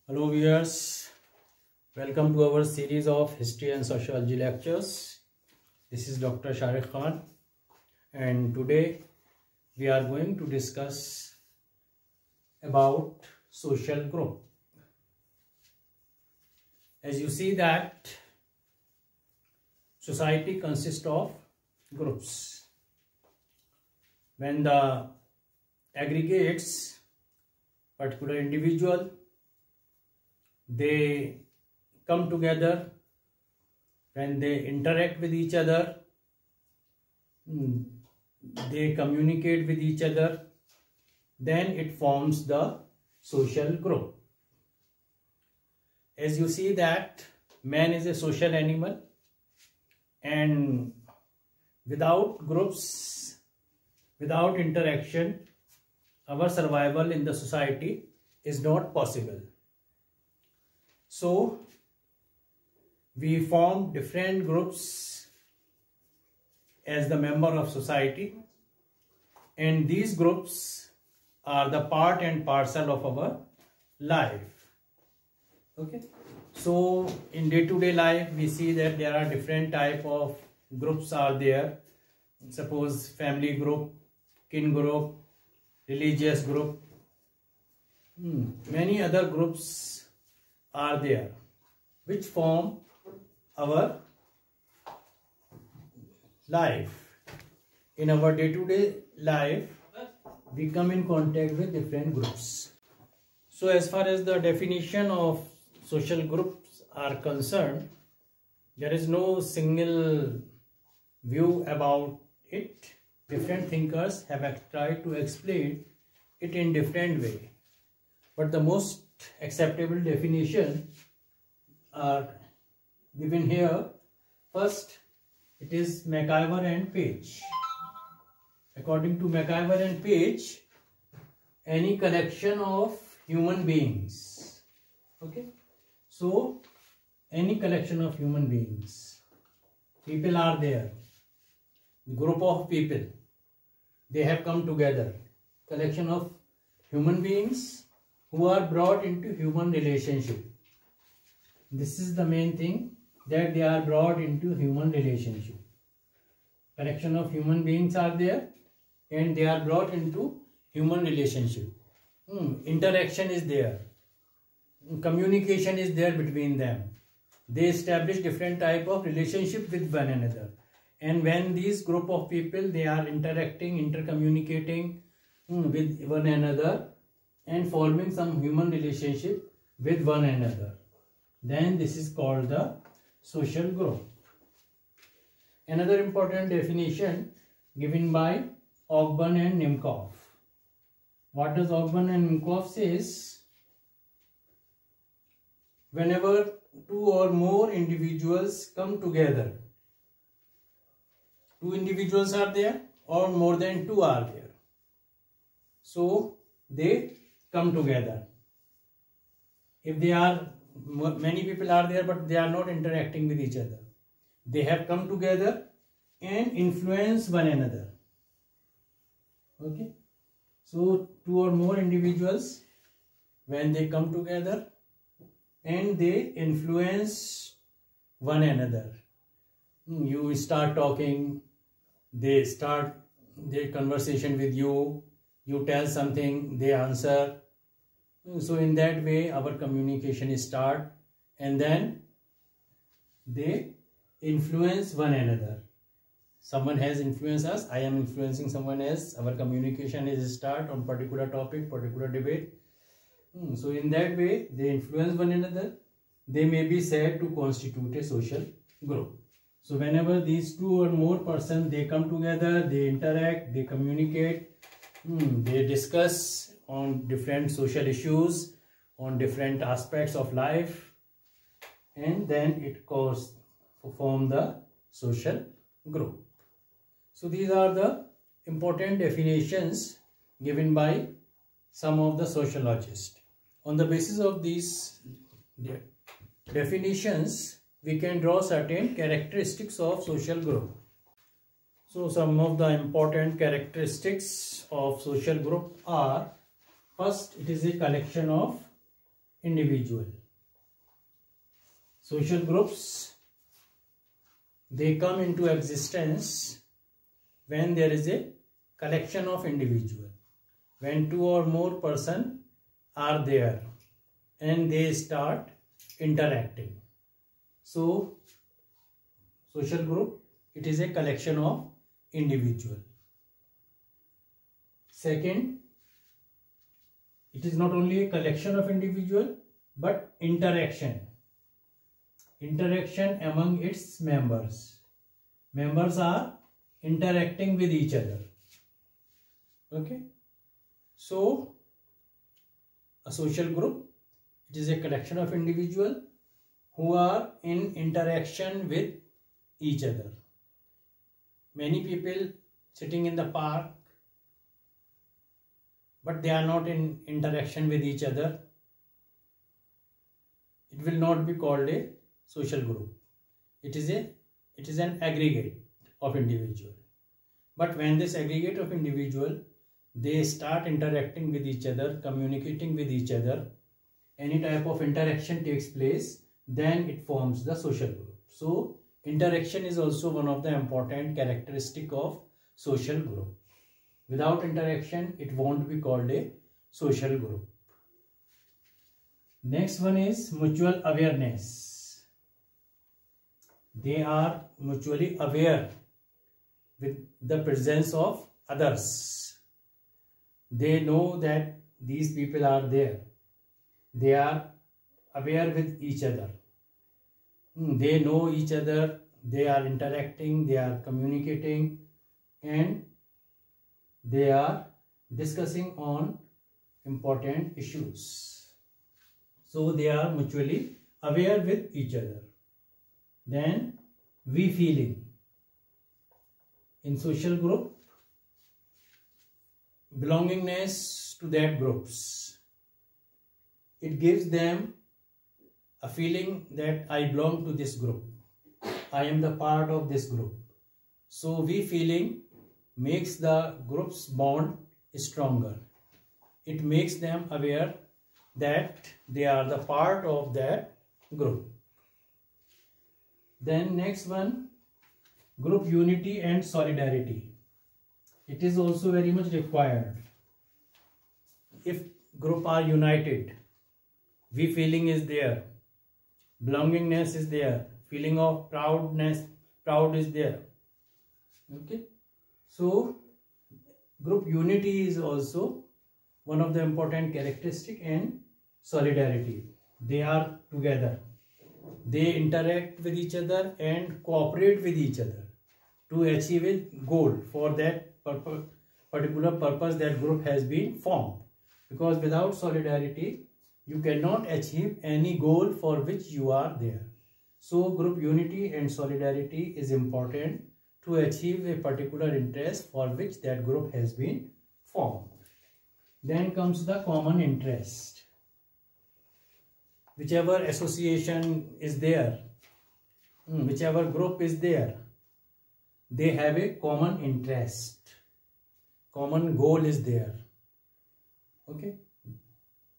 Hello viewers, welcome to our series of history and sociology lectures. This is Dr. Shariq Khan and today we are going to discuss about social group. As you see that society consists of groups. When the aggregates particular individual, they come together, when they interact with each other, they communicate with each other, then it forms the social group. As you see that man is a social animal, and without groups, without interaction, our survival in the society is not possible. So we form different groups as the member of society, and these groups are the part and parcel of our life. Okay, so in day-to-day life we see that there are different type of groups are there. Suppose family group, kin group, religious group, many other groups are there which form our life. In our day-to-day life we come in contact with different groups. So as far as the definition of social groups are concerned, there is no single view about it. Different thinkers have tried to explain it in different way, but the most acceptable definition are given here. First, it is McIver and Page. According to McIver and Page, any collection of human beings. Okay, so any collection of human beings, people are there, group of people, they have come together, collection of human beings who are brought into human relationship. This is the main thing, that they are brought into human relationship. Collection of human beings are there and they are brought into human relationship. Interaction is there, communication is there between them. They establish different type of relationship with one another, and when these group of people, they are interacting, intercommunicating with one another and forming some human relationship with one another, then this is called the social group. Another important definition given by Ogburn and Nimkoff. What does Ogburn and Nimkoff says? Whenever two or more individuals come together, two individuals are there or more than two are there, so they come together. If they are many people are there but they are not interacting with each other, they have come together and influence one another. Okay, so two or more individuals, when they come together and they influence one another, you start talking, they start their conversation with you, you tell something, they answer. So in that way our communication start, and then they influence one another. Someone has influenced us, I am influencing someone else, our communication is start on particular topic, particular debate. So in that way they influence one another. They may be said to constitute a social group. So whenever these two or more persons, they come together, they interact, they communicate, they discuss on different social issues, on different aspects of life, and then it form the social group. So these are the important definitions given by some of the sociologists. On the basis of these definitions, we can draw certain characteristics of social group. So some of the important characteristics of social group are: first, it is a collection of individual. Social groups, they come into existence when there is a collection of individuals, when two or more persons are there and they start interacting. So social group, it is a collection of individuals. Second, it is not only a collection of individuals but interaction among its members. Members are interacting with each other. Okay, so a social group, it is a collection of individuals who are in interaction with each other. Many people sitting in the park, but they are not in interaction with each other. It will not be called a social group. It is an aggregate of individual. But when this aggregate of individual, they start interacting with each other, communicating with each other, any type of interaction takes place, then it forms the social group. So interaction is also one of the important characteristic of social group. Without interaction, it won't be called a social group. Next one is mutual awareness. They are mutually aware with the presence of others. They know that these people are there. They are aware with each other. They know each other. They are interacting. They are communicating. And they are discussing on important issues. So they are mutually aware with each other. Then we feeling. In social group, belongingness to that groups. It gives them a feeling that I belong to this group. I am the part of this group. So we feeling makes the group's bond stronger. It makes them aware that they are the part of that group. Then next one, group unity and solidarity. It is also very much required. If group are united, we feeling is there, belongingness is there, feeling of proud is there. Okay, so group unity is also one of the important characteristic, and solidarity. They are together. They interact with each other and cooperate with each other to achieve a goal for that particular purpose that group has been formed. Because without solidarity, you cannot achieve any goal for which you are there. So group unity and solidarity is important to achieve a particular interest for which that group has been formed. Then comes the common interest. Whichever association is there, whichever group is there, they have a common interest. Common goal is there. Okay.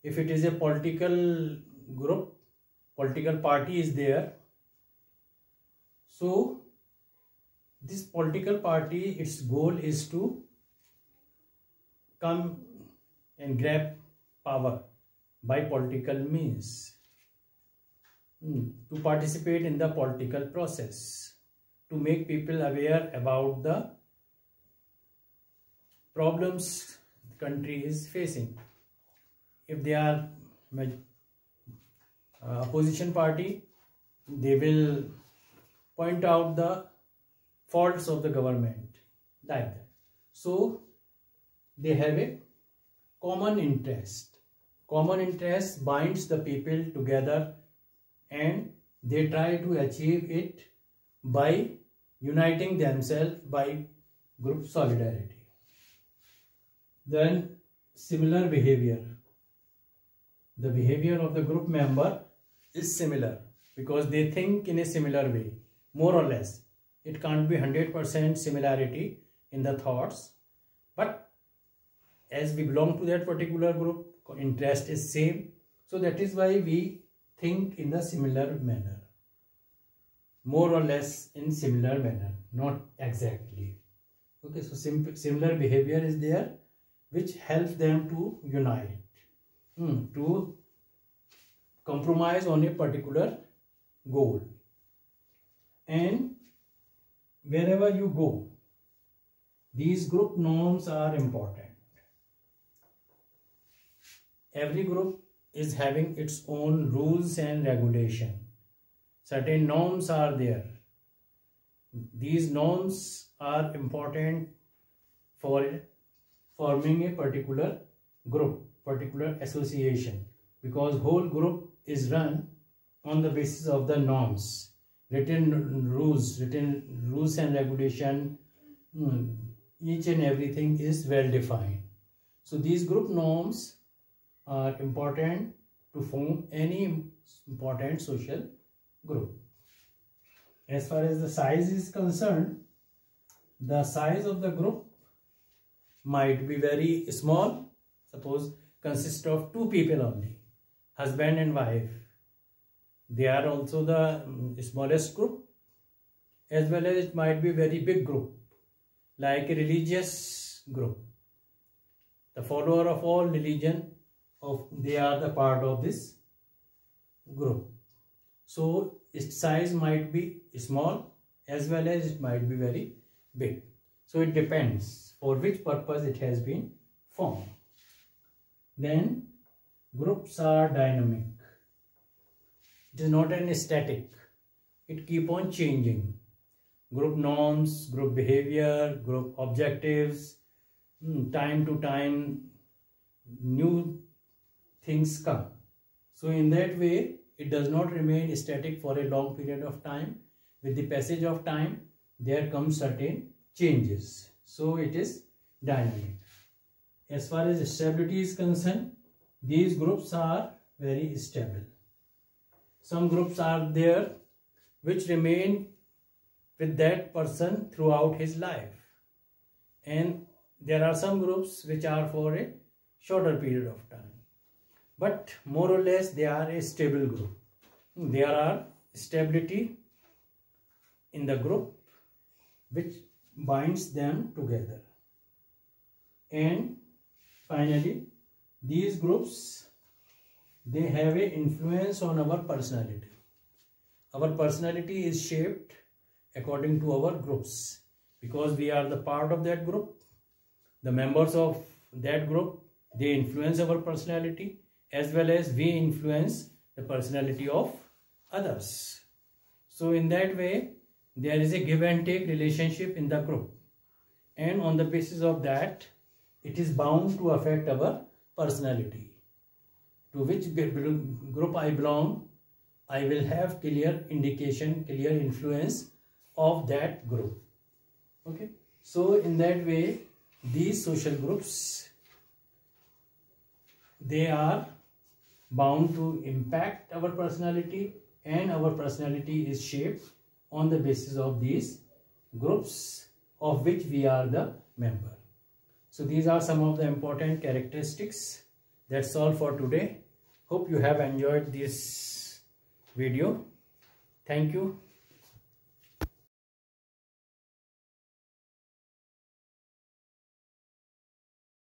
If it is a political group, political party is there. So this political party, its goal is to come and grab power by political means, to participate in the political process, to make people aware about the problems the country is facing. If they are opposition party, they will point out the faults of the government, like that. So they have a common interest. Common interest binds the people together, and they try to achieve it by uniting themselves by group solidarity. Then similar behavior. The behavior of the group member is similar because they think in a similar way, more or less. It can't be 100% similarity in the thoughts, but as we belong to that particular group, interest is same, So that is why we think in a similar manner, more or less in similar manner, not exactly. Okay, so similar behavior is there which helps them to unite, to compromise on a particular goal. And wherever you go, these group norms are important. Every group is having its own rules and regulation. Certain norms are there. These norms are important for forming a particular group, particular association, because whole group is run on the basis of the norms, written rules and regulation. Each and everything is well defined. So these group norms are important to form any important social group. As far as the size is concerned, the size of the group might be very small. Suppose consist of 2 people only, husband and wife. They are also the smallest group. As well as it might be very big group, like a religious group. The follower of all religion, they are the part of this group. So its size might be small as well as it might be very big. So it depends for which purpose it has been formed. Then groups are dynamic. It is not an static. It keep on changing. Group norms, group behavior, group objectives, time to time new things come. So in that way, it does not remain static for a long period of time. With the passage of time, there come certain changes. So it is dynamic. As far as stability is concerned, these groups are very stable. Some groups are there which remain with that person throughout his life. And there are some groups which are for a shorter period of time. But more or less they are a stable group. There are stability in the group which binds them together. And finally, these groups, they have an influence on our personality. Our personality is shaped according to our groups, because we are the part of that group. The members of that group, they influence our personality, as well as we influence the personality of others. So in that way, there is a give and take relationship in the group, and on the basis of that, it is bound to affect our personality. To which group I belong, I will have clear indication, clear influence of that group. Okay, so in that way, these social groups, they are bound to impact our personality, and our personality is shaped on the basis of these groups of which we are the member. So these are some of the important characteristics. That's all for today. Hope you have enjoyed this video. Thank you.